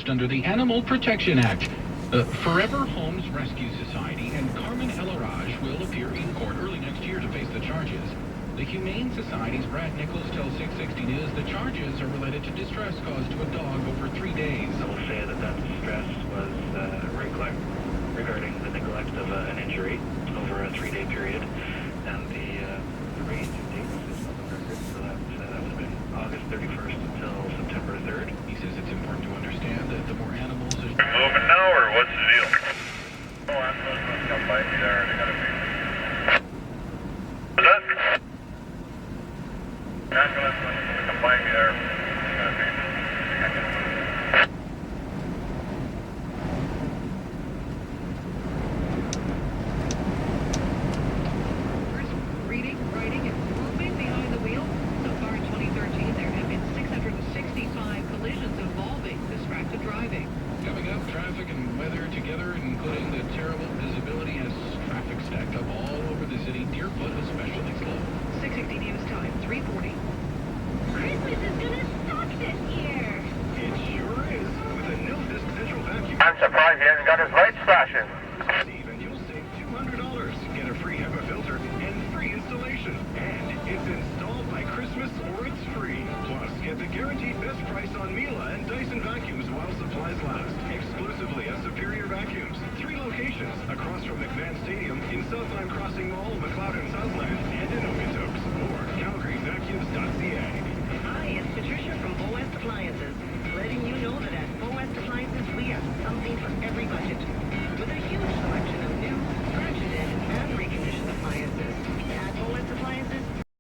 enforced under the Animal Protection Act. Forever Homes Rescue Society and Carmen Elaraj will appear in court early next year to face the charges. The Humane Society's Brad Nichols tells 660 News the charges are related to distress caused to a dog over 3 days. I will say that distress was regarding the neglect of an injury over a 3-day period, and the raised date is on the record, so that would have been August 31st until September 3rd. He says it's important to understand that the more animals... Moving now, or what's the deal? Oh, I'm supposed to come by me there, and I gotta be... What's that? Ambulance wants to come by me there. I gotta be... Reading, writing, and moving behind the wheel. So far in 2013, there have been 665 collisions involving distracted driving. Coming up, traffic and weather together, including the terrible visibility as traffic stacked up all over the city. Deerfoot especially slow. 660 News Time, 3:40. Christmas is gonna suck this year. It sure is. With a no-disc central vacuum. I'm surprised he hasn't got his lights flashing. And you'll save $200. Get a free HEPA filter and free installation. And it's installed by Christmas or it's free. Plus, get the guaranteed best price on Miele and Dyson vacuums while supplies last. Exclusively at Superior Vacuums. 3 locations across from McMahon Stadium, in Southland Crossing Mall, McLeod and Southland, and in Okotoks.